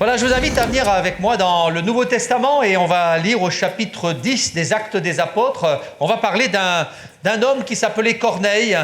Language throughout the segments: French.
Voilà, je vous invite à venir avec moi dans le Nouveau Testament et on va lire au chapitre 10 des Actes des Apôtres. On va parler d'un homme qui s'appelait Corneille,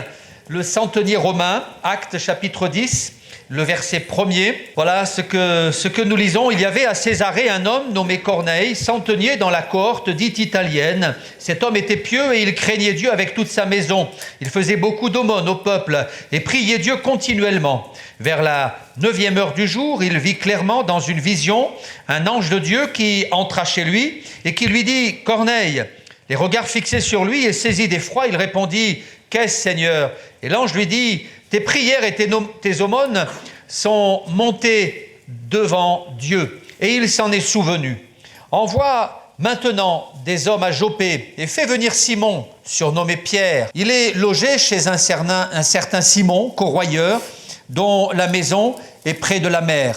le centenier romain, Actes chapitre 10, le verset 1er. Voilà ce que nous lisons. Il y avait à Césarée un homme nommé Corneille, centenier dans la cohorte dite italienne. Cet homme était pieux et il craignait Dieu avec toute sa maison. Il faisait beaucoup d'aumônes au peuple et priait Dieu continuellement. Vers la 9e heure du jour, il vit clairement dans une vision un ange de Dieu qui entra chez lui et qui lui dit « Corneille ». Les regards fixés sur lui et saisi d'effroi, il répondit « Qu'est-ce, Seigneur ?» Et l'ange lui dit « Tes prières et tes aumônes sont montées devant Dieu. » Et il s'en est souvenu. « Envoie maintenant des hommes à Jopé et fais venir Simon, surnommé Pierre. Il est logé chez un certain Simon, corroyeur, dont la maison est près de la mer. »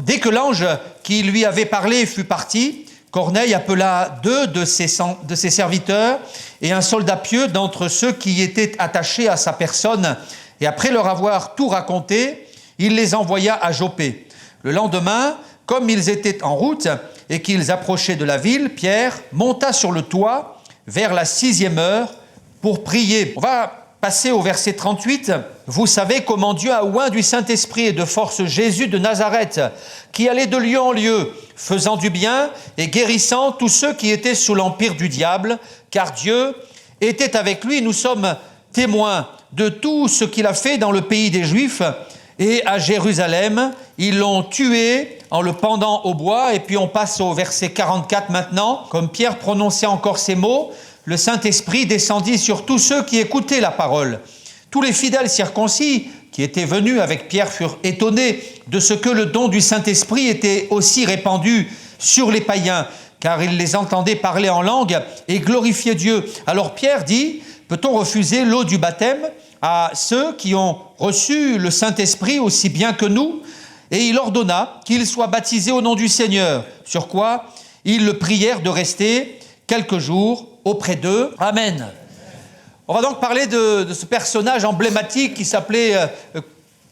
Dès que l'ange qui lui avait parlé fut parti, Corneille appela deux de ses serviteurs et un soldat pieux d'entre ceux qui étaient attachés à sa personne. Et après leur avoir tout raconté, il les envoya à Jopé. Le lendemain, comme ils étaient en route et qu'ils approchaient de la ville, Pierre monta sur le toit vers la 6e heure pour prier. On va passer au verset 38. « Vous savez comment Dieu a oint du Saint-Esprit et de force Jésus de Nazareth, qui allait de lieu en lieu, faisant du bien et guérissant tous ceux qui étaient sous l'empire du diable, car Dieu était avec lui. Nous sommes témoins de tout ce qu'il a fait dans le pays des Juifs et à Jérusalem. Ils l'ont tué en le pendant au bois. » Et puis on passe au verset 44 maintenant. Comme Pierre prononçait encore ces mots, le Saint-Esprit descendit sur tous ceux qui écoutaient la parole. Tous les fidèles circoncis qui étaient venus avec Pierre furent étonnés de ce que le don du Saint-Esprit était aussi répandu sur les païens, car ils les entendaient parler en langue et glorifier Dieu. Alors Pierre dit, « Peut-on refuser l'eau du baptême à ceux qui ont reçu le Saint-Esprit aussi bien que nous ?» Et il ordonna qu'ils soient baptisés au nom du Seigneur, sur quoi ils le prièrent de rester quelques jours auprès d'eux. Amen. On va donc parler de ce personnage emblématique qui s'appelait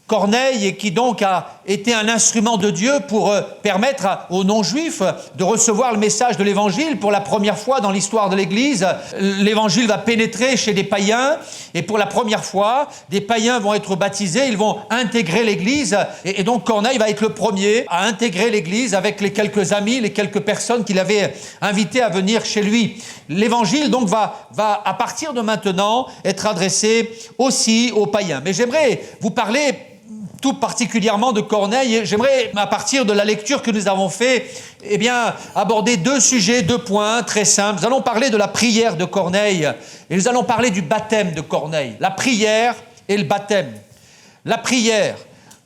Corneille et qui donc a été un instrument de Dieu pour permettre aux non-juifs de recevoir le message de l'Évangile pour la première fois dans l'histoire de l'Église. L'Évangile va pénétrer chez des païens et pour la première fois, des païens vont être baptisés, ils vont intégrer l'Église et donc Corneille va être le premier à intégrer l'Église avec les quelques amis, les quelques personnes qu'il avait invitées à venir chez lui. L'Évangile donc va à partir de maintenant être adressé aussi aux païens. Mais j'aimerais vous parler tout particulièrement de Corneille. J'aimerais, à partir de la lecture que nous avons fait, aborder deux sujets, deux points très simples. Nous allons parler de la prière de Corneille et nous allons parler du baptême de Corneille. La prière et le baptême. La prière.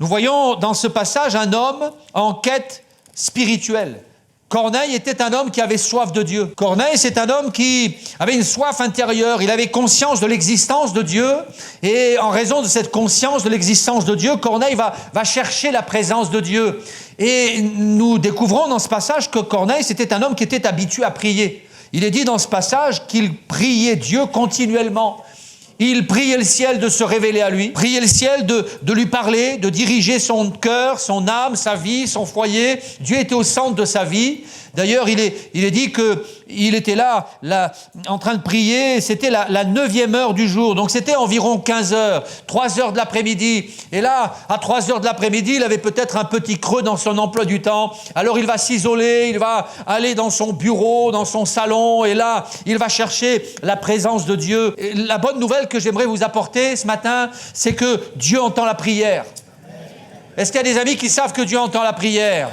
Nous voyons dans ce passage un homme en quête spirituelle. Corneille était un homme qui avait soif de Dieu. Corneille, c'est un homme qui avait une soif intérieure. Il avait conscience de l'existence de Dieu. Et en raison de cette conscience de l'existence de Dieu, Corneille va chercher la présence de Dieu. Et nous découvrons dans ce passage que Corneille, c'était un homme qui était habitué à prier. Il est dit dans ce passage qu'il priait Dieu continuellement. Il priait le ciel de se révéler à lui, priait le ciel de lui parler, de diriger son cœur, son âme, sa vie, son foyer. Dieu était au centre de sa vie. D'ailleurs, il est dit qu'il était là, en train de prier, c'était la 9e heure du jour, donc c'était environ 15 heures, 3 heures de l'après-midi. Et là, à 3 heures de l'après-midi, il avait peut-être un petit creux dans son emploi du temps. Alors il va s'isoler, il va aller dans son bureau, dans son salon, et là, il va chercher la présence de Dieu. Et la bonne nouvelle que j'aimerais vous apporter ce matin, c'est que Dieu entend la prière. Est-ce qu'il y a des amis qui savent que Dieu entend la prière?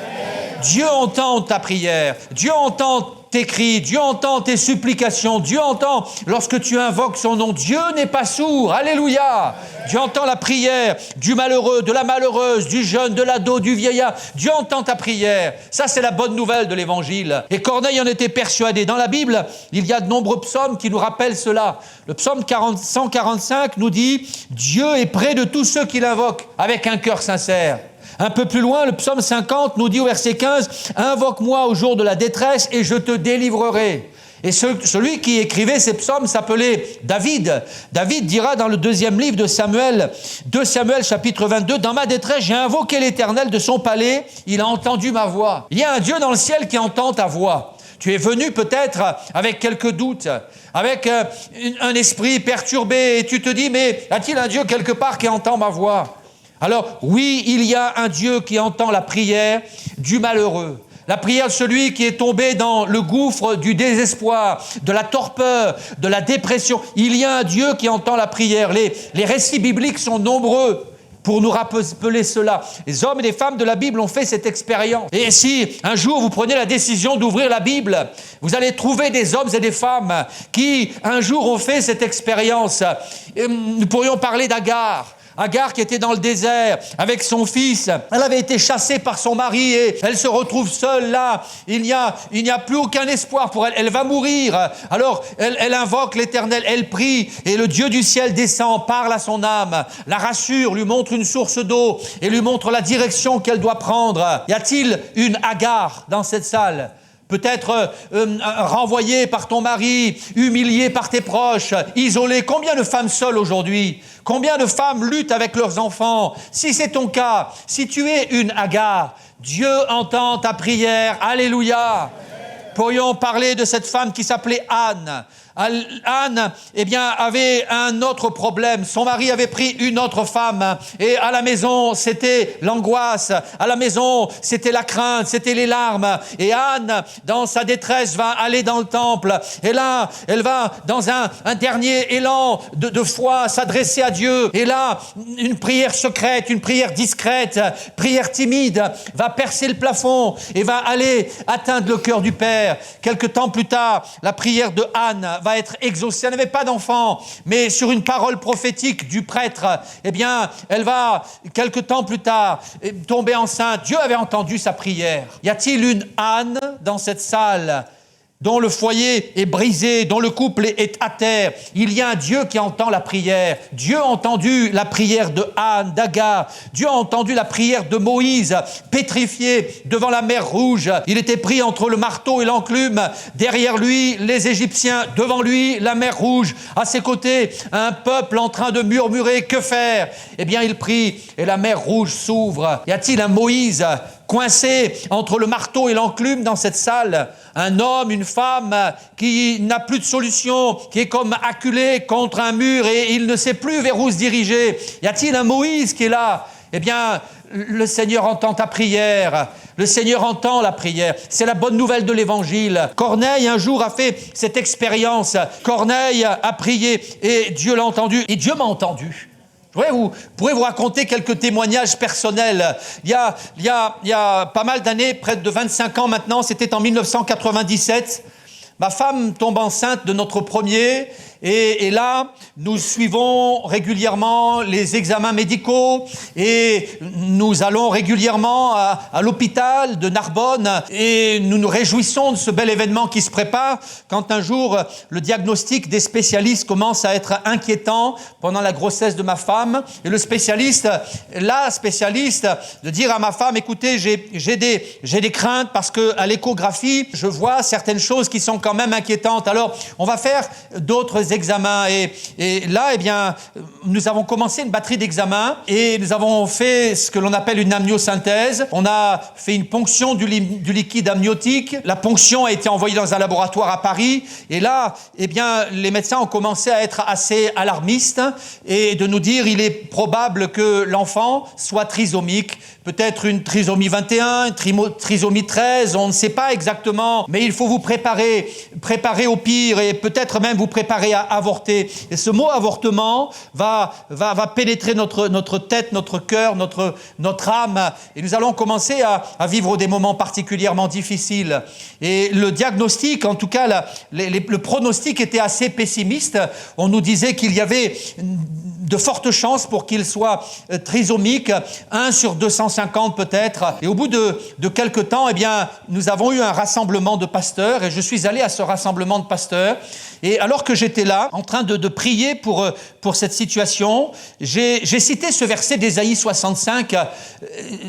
Dieu entend ta prière, Dieu entend tes cris, Dieu entend tes supplications, Dieu entend lorsque tu invoques son nom. Dieu n'est pas sourd, alléluia. Dieu entend la prière du malheureux, de la malheureuse, du jeune, de l'ado, du vieillard. Dieu entend ta prière. Ça, c'est la bonne nouvelle de l'Évangile. Et Corneille en était persuadé. Dans la Bible, il y a de nombreux psaumes qui nous rappellent cela. Le psaume 145 nous dit « Dieu est près de tous ceux qui l'invoquent avec un cœur sincère ». Un peu plus loin, le psaume 50 nous dit au verset 15 « Invoque-moi au jour de la détresse et je te délivrerai. Et celui qui écrivait ces psaumes s'appelait David. David dira dans le 2e livre de Samuel, 2 Samuel chapitre 22, « Dans ma détresse, j'ai invoqué l'Éternel de son palais, il a entendu ma voix. » Il y a un Dieu dans le ciel qui entend ta voix. Tu es venu peut-être avec quelques doutes, avec un esprit perturbé, et tu te dis, mais a-t-il un Dieu quelque part qui entend ma voix? Alors oui, il y a un Dieu qui entend la prière du malheureux. La prière de celui qui est tombé dans le gouffre du désespoir, de la torpeur, de la dépression. Il y a un Dieu qui entend la prière. Les récits bibliques sont nombreux pour nous rappeler cela. Les hommes et les femmes de la Bible ont fait cette expérience. Et si un jour vous prenez la décision d'ouvrir la Bible, vous allez trouver des hommes et des femmes qui un jour ont fait cette expérience. Et nous pourrions parler d'Agar. Agar qui était dans le désert avec son fils, elle avait été chassée par son mari et elle se retrouve seule là. Il n'y a plus aucun espoir pour elle. Elle va mourir. Alors elle invoque l'Éternel, elle prie et le Dieu du ciel descend, parle à son âme, la rassure, lui montre une source d'eau et lui montre la direction qu'elle doit prendre. Y a-t-il une Agar dans cette salle ? Peut-être renvoyé par ton mari, humilié par tes proches, isolé. Combien de femmes seules aujourd'hui? Combien de femmes luttent avec leurs enfants? Si c'est ton cas, si tu es une Agar, Dieu entend ta prière. Alléluia. Pourrions parler de cette femme qui s'appelait Anne. Anne, eh bien, avait un autre problème. Son mari avait pris une autre femme. Et à la maison, c'était l'angoisse. À la maison, c'était la crainte, c'était les larmes. Et Anne, dans sa détresse, va aller dans le temple. Et là, elle va, dans un dernier élan de foi, s'adresser à Dieu. Et là, une prière secrète, une prière discrète, prière timide, va percer le plafond et va aller atteindre le cœur du Père. Quelque temps plus tard, la prière de Anne va être exaucée. Elle n'avait pas d'enfant, mais sur une parole prophétique du prêtre, eh bien, elle va, quelque temps plus tard, tomber enceinte. Dieu avait entendu sa prière. Y a-t-il une Anne dans cette salle dont le foyer est brisé, dont le couple est à terre? Il y a un Dieu qui entend la prière. Dieu a entendu la prière de Anne, d'Agar. Dieu a entendu la prière de Moïse, pétrifié devant la mer Rouge. Il était pris entre le marteau et l'enclume. Derrière lui, les Égyptiens. Devant lui, la mer Rouge. À ses côtés, un peuple en train de murmurer. Que faire? Eh bien, il prie et la mer Rouge s'ouvre. Y a-t-il un Moïse coincé entre le marteau et l'enclume dans cette salle? Un homme, une femme qui n'a plus de solution, qui est comme acculé contre un mur et il ne sait plus vers où se diriger. Y a-t-il un Moïse qui est là? Eh bien, le Seigneur entend ta prière. Le Seigneur entend la prière. C'est la bonne nouvelle de l'Évangile. Corneille, un jour, a fait cette expérience. Corneille a prié et Dieu l'a entendu. Et Dieu m'a entendu. Je pourrais vous raconter quelques témoignages personnels. Il y a pas mal d'années, près de 25 ans maintenant, c'était en 1997. Ma femme tombe enceinte de notre premier. Et là, nous suivons régulièrement les examens médicaux et nous allons régulièrement à l'hôpital de Narbonne et nous nous réjouissons de ce bel événement qui se prépare quand un jour le diagnostic des spécialistes commence à être inquiétant pendant la grossesse de ma femme et la spécialiste de dire à ma femme, écoutez, j'ai des craintes parce que à l'échographie, je vois certaines choses qui sont quand même inquiétantes. Alors, on va faire d'autres examens et là, eh bien, nous avons commencé une batterie d'examens et nous avons fait ce que l'on appelle une amniosynthèse. On a fait une ponction du liquide amniotique. La ponction a été envoyée dans un laboratoire à Paris et là, eh bien, les médecins ont commencé à être assez alarmistes et de nous dire il est probable que l'enfant soit trisomique. Peut-être une trisomie 21, une trisomie 13, on ne sait pas exactement, mais il faut vous préparer au pire et peut-être même vous préparer à avorter. Et ce mot avortement va pénétrer notre tête, notre cœur, notre âme et nous allons commencer à vivre des moments particulièrement difficiles. Et le diagnostic, en tout cas le pronostic était assez pessimiste. On nous disait qu'il y avait de fortes chances pour qu'il soit trisomique, 1 sur 250 peut-être. Et au bout de quelques temps, eh bien, nous avons eu un rassemblement de pasteurs et je suis allé à ce rassemblement de pasteurs. Et alors que j'étais là, en train de prier pour cette situation, j'ai cité ce verset d'Ésaïe 65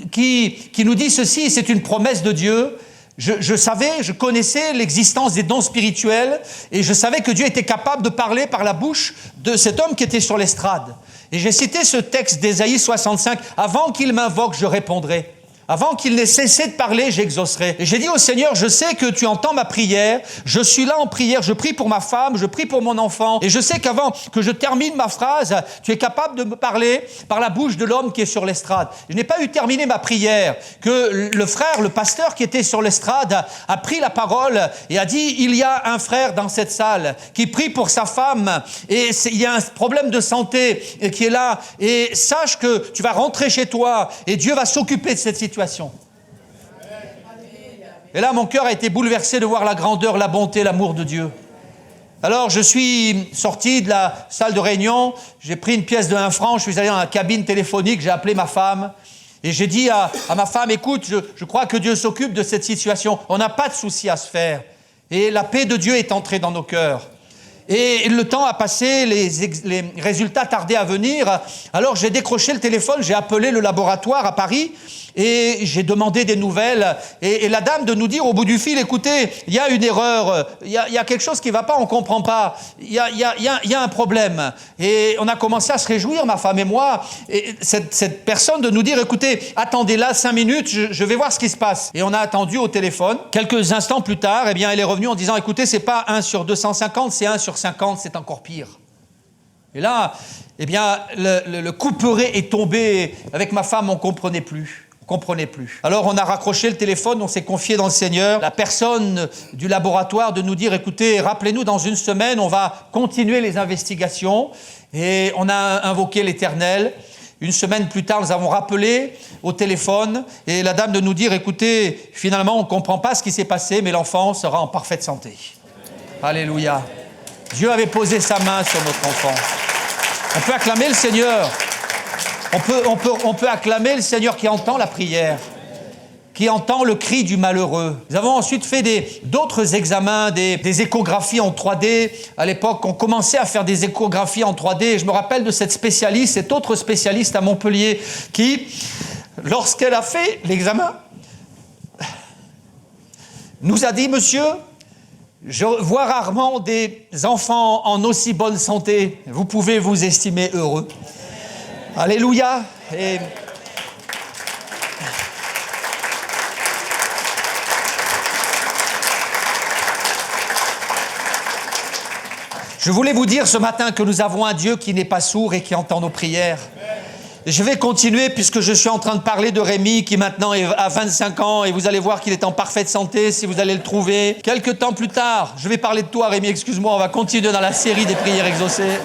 qui nous dit ceci, c'est une promesse de Dieu. Je connaissais l'existence des dons spirituels et je savais que Dieu était capable de parler par la bouche de cet homme qui était sur l'estrade. Et j'ai cité ce texte d'Ésaïe 65, « Avant qu'il m'invoque, je répondrai. Avant qu'il n'ait cessé de parler, j'exaucerai. » Et j'ai dit au Seigneur, je sais que tu entends ma prière, je suis là en prière, je prie pour ma femme, je prie pour mon enfant, et je sais qu'avant que je termine ma phrase, tu es capable de me parler par la bouche de l'homme qui est sur l'estrade. Je n'ai pas eu terminé ma prière, que le frère, le pasteur qui était sur l'estrade a pris la parole et a dit, il y a un frère dans cette salle qui prie pour sa femme, et il y a un problème de santé qui est là, et sache que tu vas rentrer chez toi, et Dieu va s'occuper de cette situation. Et là, mon cœur a été bouleversé de voir la grandeur, la bonté, l'amour de Dieu. Alors, je suis sorti de la salle de réunion, j'ai pris une pièce de 1 franc, je suis allé dans la cabine téléphonique, j'ai appelé ma femme, et j'ai dit à ma femme, écoute, je crois que Dieu s'occupe de cette situation, on n'a pas de souci à se faire. Et la paix de Dieu est entrée dans nos cœurs. Et le temps a passé, les résultats tardaient à venir, alors j'ai décroché le téléphone, j'ai appelé le laboratoire à Paris, et j'ai demandé des nouvelles, et la dame de nous dire au bout du fil, écoutez, il y a une erreur, il y a quelque chose qui ne va pas, on ne comprend pas, il y a un problème. Et on a commencé à se réjouir, ma femme et moi, et cette personne de nous dire, écoutez, attendez là 5 minutes, je vais voir ce qui se passe. Et on a attendu au téléphone. Quelques instants plus tard, eh bien, elle est revenue en disant, écoutez, c'est pas 1 sur 250, c'est 1 sur 50, c'est encore pire. Et là, eh bien, le couperet est tombé. Avec ma femme, on ne comprenait plus. Alors on a raccroché le téléphone, on s'est confié dans le Seigneur. La personne du laboratoire de nous dire, écoutez, rappelez-nous dans 1 semaine, on va continuer les investigations. Et on a invoqué l'Éternel. 1 semaine plus tard, nous avons rappelé au téléphone et la dame de nous dire, écoutez, finalement, on ne comprend pas ce qui s'est passé, mais l'enfant sera en parfaite santé. Alléluia. Dieu avait posé sa main sur notre enfant. On peut acclamer le Seigneur. On peut acclamer le Seigneur qui entend la prière, qui entend le cri du malheureux. Nous avons ensuite fait d'autres examens, des échographies en 3D. À l'époque, on commençait à faire des échographies en 3D. Et je me rappelle de cette autre spécialiste à Montpellier, qui, lorsqu'elle a fait l'examen, nous a dit, monsieur, je vois rarement des enfants en aussi bonne santé. Vous pouvez vous estimer heureux. Alléluia. Et je voulais vous dire ce matin que nous avons un Dieu qui n'est pas sourd et qui entend nos prières. Et je vais continuer puisque je suis en train de parler de Rémi qui maintenant a 25 ans et vous allez voir qu'il est en parfaite santé si vous allez le trouver. Quelques temps plus tard, je vais parler de toi Rémi, excuse-moi, on va continuer dans la série des prières exaucées.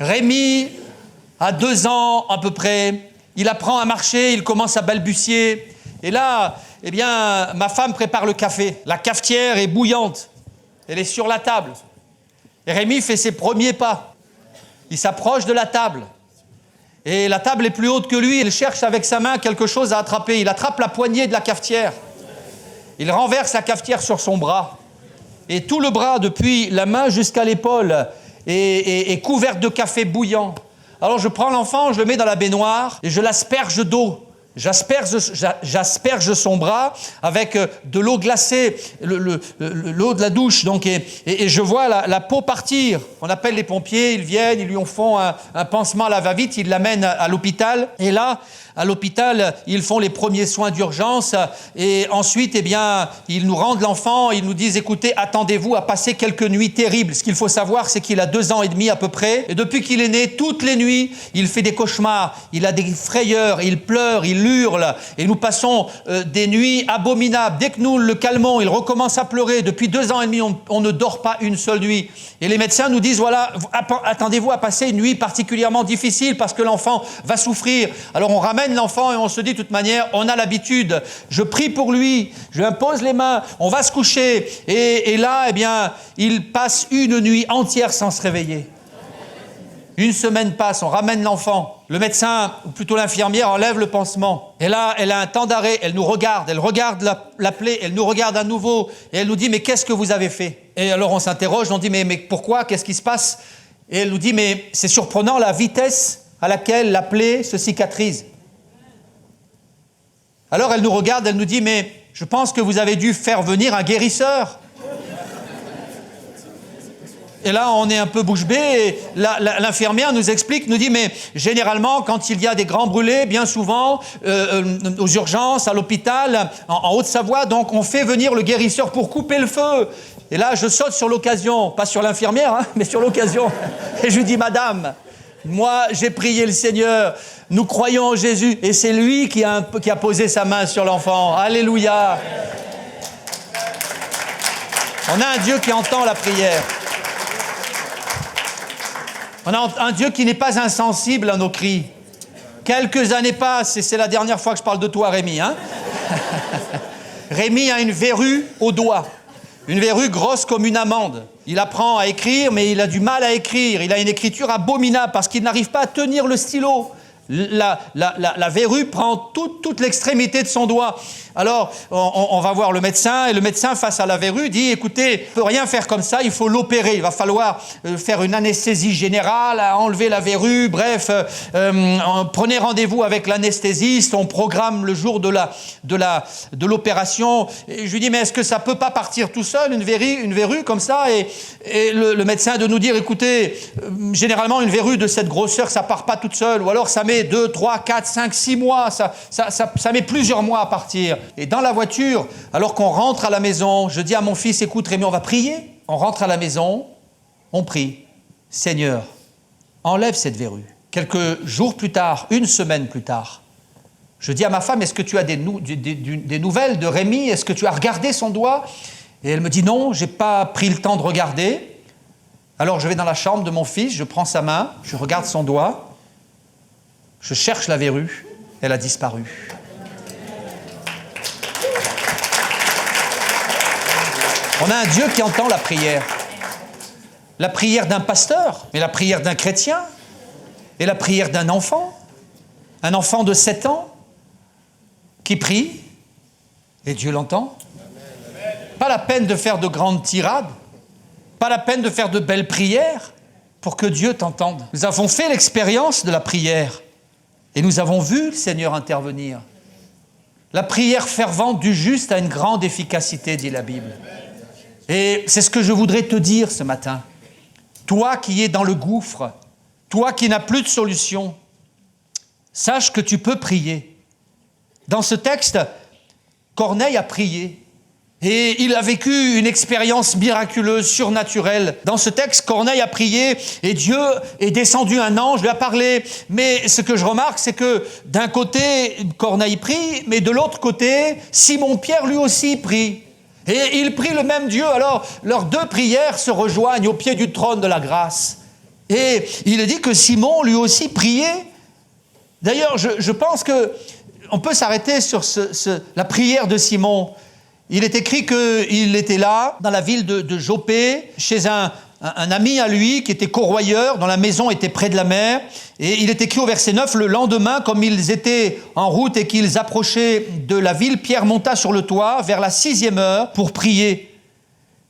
Rémi a 2 ans à peu près, il apprend à marcher, il commence à balbutier. Et là, eh bien, ma femme prépare le café. La cafetière est bouillante, elle est sur la table. Et Rémi fait ses premiers pas. Il s'approche de la table. Et la table est plus haute que lui, il cherche avec sa main quelque chose à attraper. Il attrape la poignée de la cafetière. Il renverse la cafetière sur son bras. Et tout le bras, depuis la main jusqu'à l'épaule, est couvert de café bouillant. Alors je prends l'enfant, je le mets dans la baignoire et je l'asperge d'eau. J'asperge son bras avec de l'eau glacée, l'eau de la douche. Donc, et je vois la peau partir. On appelle les pompiers, ils viennent, ils lui font un pansement à la va-vite, ils l'amènent à l'hôpital. Et là, à l'hôpital, ils font les premiers soins d'urgence et ensuite, eh bien, ils nous rendent l'enfant, ils nous disent, écoutez, attendez-vous à passer quelques nuits terribles. Ce qu'il faut savoir, c'est qu'il a 2 ans et demi à peu près. Et depuis qu'il est né, toutes les nuits, il fait des cauchemars, il a des frayeurs, il pleure, il hurle. Et nous passons des nuits abominables. Dès que nous le calmons, il recommence à pleurer. Depuis 2 ans et demi, on ne dort pas une seule nuit. Et les médecins nous disent, voilà, attendez-vous à passer une nuit particulièrement difficile parce que l'enfant va souffrir. Alors on ramène l'enfant et on se dit de toute manière, on a l'habitude, je prie pour lui, je lui impose les mains, on va se coucher et là, eh bien, il passe une nuit entière sans se réveiller. 1 semaine passe, on ramène l'enfant, le médecin, ou plutôt l'infirmière, enlève le pansement. Et là, elle a un temps d'arrêt, elle nous regarde, elle regarde la plaie, elle nous regarde à nouveau et elle nous dit, mais qu'est-ce que vous avez fait? Et alors on s'interroge, on dit, mais pourquoi? Qu'est-ce qui se passe? Et elle nous dit, mais c'est surprenant la vitesse à laquelle la plaie se cicatrise. Alors elle nous regarde, elle nous dit, mais je pense que vous avez dû faire venir un guérisseur. Et là, on est un peu bouche bée et l'infirmière nous explique, nous dit, mais généralement, quand il y a des grands brûlés, bien souvent, aux urgences, à l'hôpital, en Haute-Savoie, donc on fait venir le guérisseur pour couper le feu. Et là, je saute sur l'occasion, pas sur l'infirmière, hein, mais sur l'occasion. Et je lui dis, madame, moi, j'ai prié le Seigneur, nous croyons en Jésus, et c'est lui qui a posé sa main sur l'enfant. Alléluia. On a un Dieu qui entend la prière. On a un Dieu qui n'est pas insensible à nos cris. Quelques années passent, et c'est la dernière fois que je parle de toi, Rémi. Hein. Rémi a une verrue au doigt, une verrue grosse comme une amande. Il apprend à écrire, mais il a du mal à écrire. Il a une écriture abominable parce qu'il n'arrive pas à tenir le stylo. La verrue prend toute l'extrémité de son doigt. Alors, on va voir le médecin, et le médecin, face à la verrue, dit, écoutez, on ne peut rien faire comme ça, il faut l'opérer. Il va falloir faire une anesthésie générale, enlever la verrue, bref, prenez rendez-vous avec l'anesthésiste, on programme le jour de l'opération. Et je lui dis, mais est-ce que ça ne peut pas partir tout seul, une verrue comme ça? Et le médecin de nous dire, écoutez, généralement, une verrue de cette grosseur, ça ne part pas toute seule, ou alors ça met 2, 3, 4, 5, 6 mois, ça met plusieurs mois à partir. Et dans la voiture, alors qu'on rentre à la maison, je dis à mon fils, écoute Rémi, on va prier. On rentre à la maison, on prie. Seigneur, enlève cette verrue. Quelques jours plus tard, une semaine plus tard, je dis à ma femme, est-ce que tu as des nouvelles de Rémi? Est-ce que tu as regardé son doigt? Et elle me dit non, je n'ai pas pris le temps de regarder. Alors je vais dans la chambre de mon fils, je prends sa main, je regarde son doigt, je cherche la verrue, elle a disparu. On a un Dieu qui entend la prière. La prière d'un pasteur, mais la prière d'un chrétien, et la prière d'un enfant. Un enfant de 7 ans qui prie, et Dieu l'entend. Pas la peine de faire de grandes tirades, pas la peine de faire de belles prières pour que Dieu t'entende. Nous avons fait l'expérience de la prière, et nous avons vu le Seigneur intervenir. La prière fervente du juste a une grande efficacité, dit la Bible. Et c'est ce que je voudrais te dire ce matin. Toi qui es dans le gouffre, toi qui n'as plus de solution, sache que tu peux prier. Dans ce texte, Corneille a prié et il a vécu une expérience miraculeuse, surnaturelle. Dans ce texte, Corneille a prié et Dieu est descendu, un ange lui a parlé. Mais ce que je remarque, c'est que d'un côté, Corneille prie, mais de l'autre côté, Simon-Pierre lui aussi prie. Et il prie le même Dieu, alors leurs deux prières se rejoignent au pied du trône de la grâce. Et il est dit que Simon lui aussi priait. D'ailleurs, je pense qu'on peut s'arrêter sur la prière de Simon. Il est écrit qu'il était là, dans la ville de Jopé, chez un ami à lui qui était corroyeur, dont la maison était près de la mer. Et il est écrit au verset 9, le lendemain, comme ils étaient en route et qu'ils approchaient de la ville, Pierre monta sur le toit vers la 6e heure pour prier.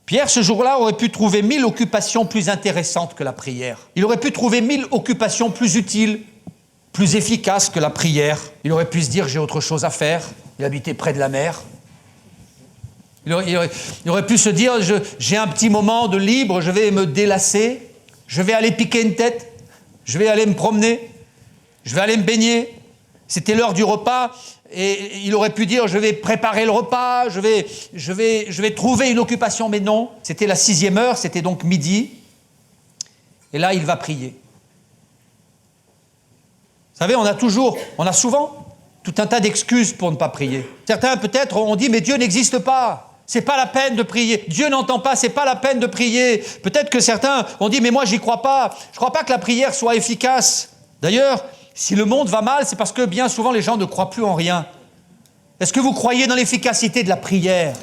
Pierre, ce jour-là, aurait pu trouver 1000 occupations plus intéressantes que la prière. Il aurait pu trouver 1000 occupations plus utiles, plus efficaces que la prière. Il aurait pu se dire, j'ai autre chose à faire. Il habitait près de la mer. Il aurait pu se dire, j'ai un petit moment de libre, je vais me délasser, je vais aller piquer une tête, je vais aller me promener, je vais aller me baigner. C'était l'heure du repas et il aurait pu dire, je vais préparer le repas, je vais trouver une occupation. Mais non, c'était la 6e heure, c'était donc midi. Et là, il va prier. Vous savez, on a souvent tout un tas d'excuses pour ne pas prier. Certains peut-être ont dit, mais Dieu n'existe pas. C'est pas la peine de prier. Dieu n'entend pas, c'est pas la peine de prier. Peut-être que certains ont dit, mais moi j'y crois pas. Je crois pas que la prière soit efficace. D'ailleurs, si le monde va mal, c'est parce que bien souvent les gens ne croient plus en rien. Est-ce que vous croyez dans l'efficacité de la prière?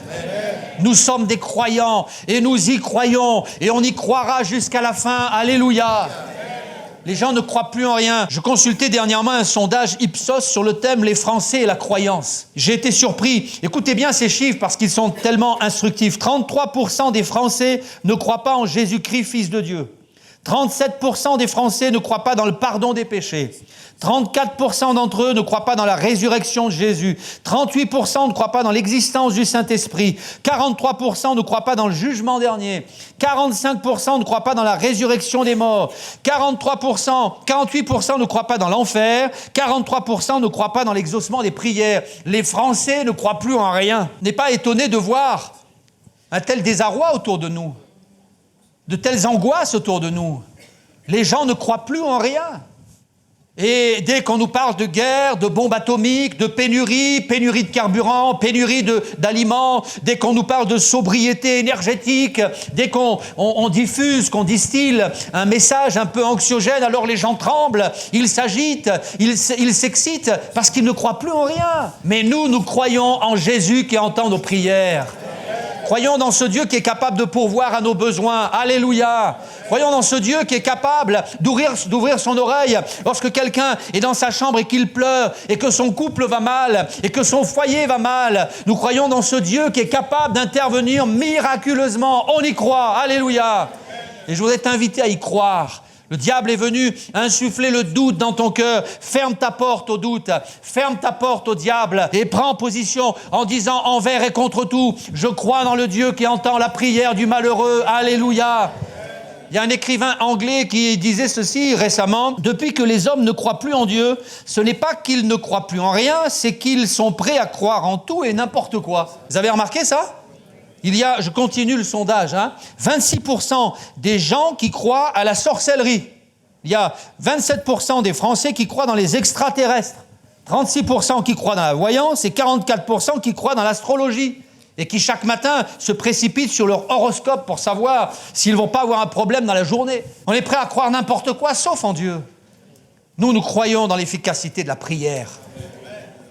Nous sommes des croyants et nous y croyons et on y croira jusqu'à la fin. Alléluia. Les gens ne croient plus en rien. Je consultais dernièrement un sondage Ipsos sur le thème « Les Français et la croyance ». J'ai été surpris. Écoutez bien ces chiffres parce qu'ils sont tellement instructifs. 33% des Français ne croient pas en Jésus-Christ, Fils de Dieu. 37% des Français ne croient pas dans le pardon des péchés. 34% d'entre eux ne croient pas dans la résurrection de Jésus. 38% ne croient pas dans l'existence du Saint-Esprit. 43% ne croient pas dans le jugement dernier. 45% ne croient pas dans la résurrection des morts. 48% ne croient pas dans l'enfer. 43% ne croient pas dans l'exaucement des prières. Les Français ne croient plus en rien. N'est pas étonné de voir un tel désarroi autour de nous, de telles angoisses autour de nous. Les gens ne croient plus en rien. Et dès qu'on nous parle de guerre, de bombes atomiques, de pénurie de carburant, pénurie d'aliments, dès qu'on nous parle de sobriété énergétique, dès qu'on diffuse, qu'on distille un message un peu anxiogène, alors les gens tremblent, ils s'agitent, ils s'excitent parce qu'ils ne croient plus en rien. Mais nous croyons en Jésus qui entend nos prières. Croyons dans ce Dieu qui est capable de pourvoir à nos besoins. Alléluia. Croyons dans ce Dieu qui est capable d'ouvrir son oreille lorsque quelqu'un est dans sa chambre et qu'il pleure et que son couple va mal et que son foyer va mal. Nous croyons dans ce Dieu qui est capable d'intervenir miraculeusement. On y croit. Alléluia. Et je voudrais t'inviter à y croire. Le diable est venu insuffler le doute dans ton cœur. Ferme ta porte au doute, ferme ta porte au diable et prends position en disant envers et contre tout, je crois dans le Dieu qui entend la prière du malheureux. Alléluia. Il y a un écrivain anglais qui disait ceci récemment, depuis que les hommes ne croient plus en Dieu, ce n'est pas qu'ils ne croient plus en rien, c'est qu'ils sont prêts à croire en tout et n'importe quoi. Vous avez remarqué ça ? Je continue le sondage, 26% des gens qui croient à la sorcellerie. Il y a 27% des Français qui croient dans les extraterrestres, 36% qui croient dans la voyance et 44% qui croient dans l'astrologie et qui chaque matin se précipitent sur leur horoscope pour savoir s'ils ne vont pas avoir un problème dans la journée. On est prêt à croire n'importe quoi sauf en Dieu. Nous croyons dans l'efficacité de la prière.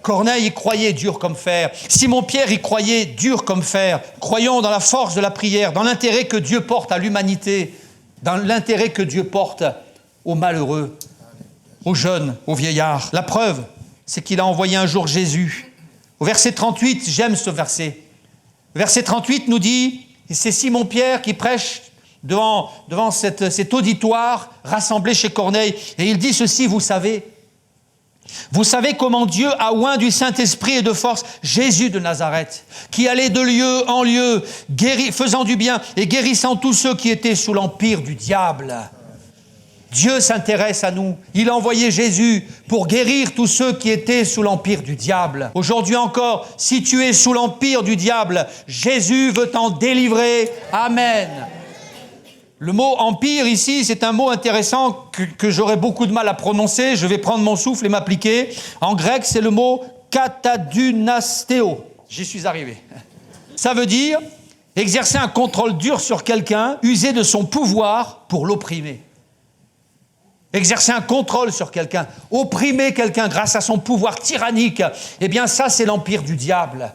Corneille y croyait dur comme fer. Simon-Pierre y croyait dur comme fer. Croyons dans la force de la prière, dans l'intérêt que Dieu porte à l'humanité, dans l'intérêt que Dieu porte aux malheureux, aux jeunes, aux vieillards. La preuve, c'est qu'il a envoyé un jour Jésus. Au verset 38, j'aime ce verset. Le verset 38 nous dit, et c'est Simon-Pierre qui prêche devant cet auditoire rassemblé chez Corneille, et il dit ceci, vous savez comment Dieu a oint du Saint-Esprit et de force Jésus de Nazareth, qui allait de lieu en lieu, faisant du bien et guérissant tous ceux qui étaient sous l'empire du diable. Dieu s'intéresse à nous. Il a envoyé Jésus pour guérir tous ceux qui étaient sous l'empire du diable. Aujourd'hui encore, si tu es sous l'empire du diable, Jésus veut t'en délivrer. Amen. Le mot « empire » ici, c'est un mot intéressant que j'aurais beaucoup de mal à prononcer. Je vais prendre mon souffle et m'appliquer. En grec, c'est le mot « katadunastéo ». J'y suis arrivé. Ça veut dire exercer un contrôle dur sur quelqu'un, user de son pouvoir pour l'opprimer. Exercer un contrôle sur quelqu'un, opprimer quelqu'un grâce à son pouvoir tyrannique, eh bien ça, c'est l'empire du diable.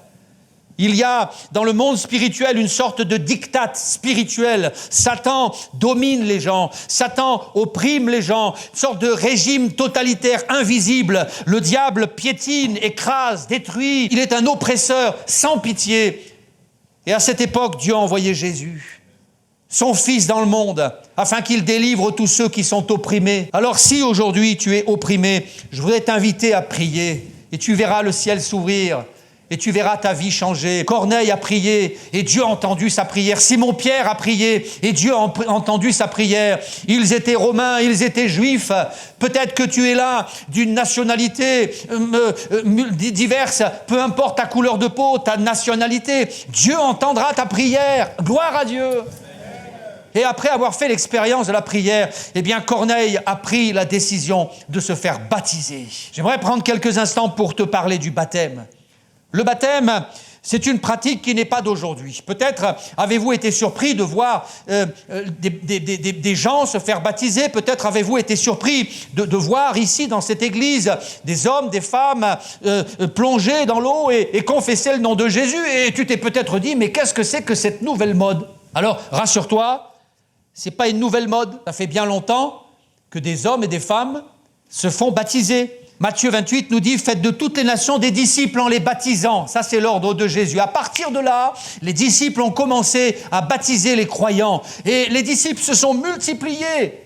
Il y a dans le monde spirituel une sorte de diktat spirituel. Satan domine les gens, Satan opprime les gens, une sorte de régime totalitaire invisible. Le diable piétine, écrase, détruit. Il est un oppresseur sans pitié. Et à cette époque, Dieu a envoyé Jésus, son Fils dans le monde, afin qu'il délivre tous ceux qui sont opprimés. Alors si aujourd'hui tu es opprimé, je voudrais t'inviter à prier et tu verras le ciel s'ouvrir. Et tu verras ta vie changer. Corneille a prié et Dieu a entendu sa prière. Simon-Pierre a prié et Dieu a entendu sa prière. Ils étaient romains, ils étaient juifs. Peut-être que tu es là d'une nationalité diverse, peu importe ta couleur de peau, ta nationalité. Dieu entendra ta prière. Gloire à Dieu. Et après avoir fait l'expérience de la prière, eh bien Corneille a pris la décision de se faire baptiser. J'aimerais prendre quelques instants pour te parler du baptême. Le baptême, c'est une pratique qui n'est pas d'aujourd'hui. Peut-être avez-vous été surpris de voir des gens se faire baptiser. Peut-être avez-vous été surpris de voir ici, dans cette église, des hommes, des femmes plonger dans l'eau et confesser le nom de Jésus. Et tu t'es peut-être dit, mais qu'est-ce que c'est que cette nouvelle mode ? Alors, rassure-toi, ce n'est pas une nouvelle mode. Ça fait bien longtemps que des hommes et des femmes se font baptiser. Matthieu 28 nous dit « Faites de toutes les nations des disciples en les baptisant ». Ça, c'est l'ordre de Jésus. À partir de là, les disciples ont commencé à baptiser les croyants. Et les disciples se sont multipliés.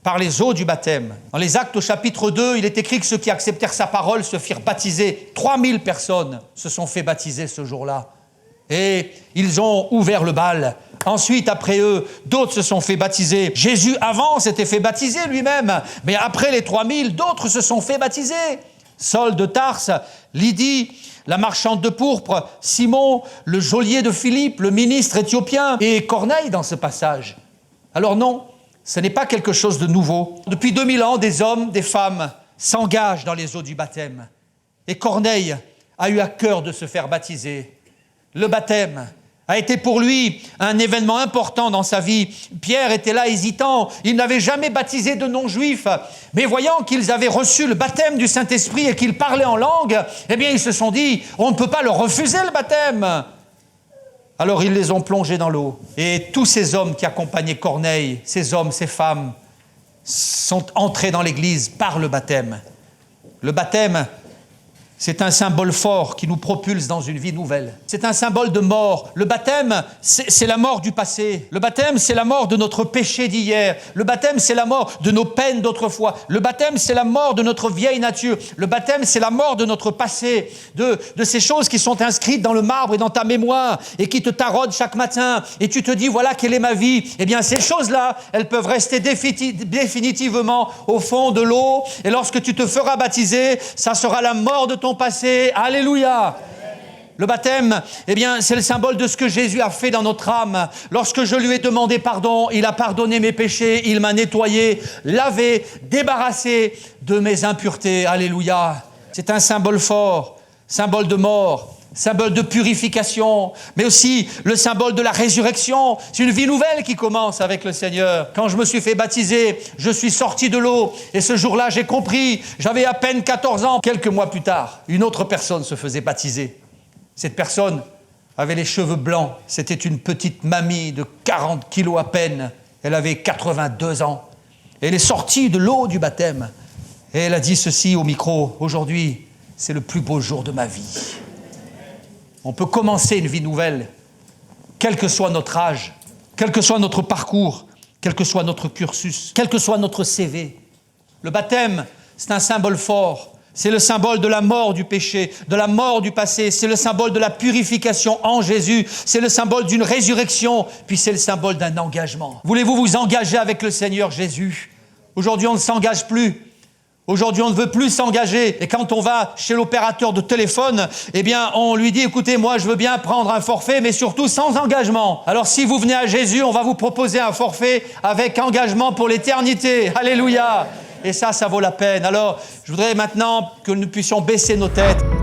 par les eaux du baptême. Dans les Actes au chapitre 2, il est écrit que ceux qui acceptèrent sa parole se firent baptiser. 3000 personnes se sont fait baptiser ce jour-là. Et ils ont ouvert le bal. Ensuite, après eux, d'autres se sont fait baptiser. Jésus, avant, s'était fait baptiser lui-même. Mais après les 3000, d'autres se sont fait baptiser. Saul de Tarse, Lydie, la marchande de pourpre, Simon, le geôlier de Philippe, le ministre éthiopien et Corneille dans ce passage. Alors non, ce n'est pas quelque chose de nouveau. Depuis 2000 ans, des hommes, des femmes s'engagent dans les eaux du baptême. Et Corneille a eu à cœur de se faire baptiser. Le baptême a été pour lui un événement important dans sa vie. Pierre était là hésitant, il n'avait jamais baptisé de non-juifs, mais voyant qu'ils avaient reçu le baptême du Saint-Esprit et qu'ils parlaient en langue, eh bien ils se sont dit, on ne peut pas leur refuser le baptême. Alors ils les ont plongés dans l'eau. Et tous ces hommes qui accompagnaient Corneille, ces hommes, ces femmes, sont entrés dans l'Église par le baptême. Le baptême, c'est un symbole fort qui nous propulse dans une vie nouvelle. C'est un symbole de mort. Le baptême, c'est la mort du passé. Le baptême, c'est la mort de notre péché d'hier. Le baptême, c'est la mort de nos peines d'autrefois. Le baptême, c'est la mort de notre vieille nature. Le baptême, c'est la mort de notre passé, de ces choses qui sont inscrites dans le marbre et dans ta mémoire et qui te taraudent chaque matin. Et tu te dis, voilà quelle est ma vie. Eh bien, ces choses-là, elles peuvent rester définitivement au fond de l'eau. Et lorsque tu te feras baptiser, ça sera la mort de ton passé. Alléluia. Le baptême, eh bien, c'est le symbole de ce que Jésus a fait dans notre âme. Lorsque je lui ai demandé pardon, il a pardonné mes péchés, il m'a nettoyé, lavé, débarrassé de mes impuretés. Alléluia. C'est un symbole fort, symbole de mort, symbole de purification, mais aussi le symbole de la résurrection. C'est une vie nouvelle qui commence avec le Seigneur. Quand je me suis fait baptiser, je suis sorti de l'eau et ce jour-là, j'ai compris, j'avais à peine 14 ans. Quelques mois plus tard, une autre personne se faisait baptiser. Cette personne avait les cheveux blancs. C'était une petite mamie de 40 kilos à peine. Elle avait 82 ans. Elle est sortie de l'eau du baptême. Et elle a dit ceci au micro. Aujourd'hui, c'est le plus beau jour de ma vie. On peut commencer une vie nouvelle, quel que soit notre âge, quel que soit notre parcours, quel que soit notre cursus, quel que soit notre CV. Le baptême, c'est un symbole fort. C'est le symbole de la mort du péché, de la mort du passé. C'est le symbole de la purification en Jésus. C'est le symbole d'une résurrection. Puis c'est le symbole d'un engagement. Voulez-vous vous engager avec le Seigneur Jésus? Aujourd'hui, on ne s'engage plus. Aujourd'hui, on ne veut plus s'engager. Et quand on va chez l'opérateur de téléphone, eh bien, on lui dit, écoutez, moi, je veux bien prendre un forfait, mais surtout sans engagement. Alors, si vous venez à Jésus, on va vous proposer un forfait avec engagement pour l'éternité. Alléluia. Et ça vaut la peine. Alors, je voudrais maintenant que nous puissions baisser nos têtes.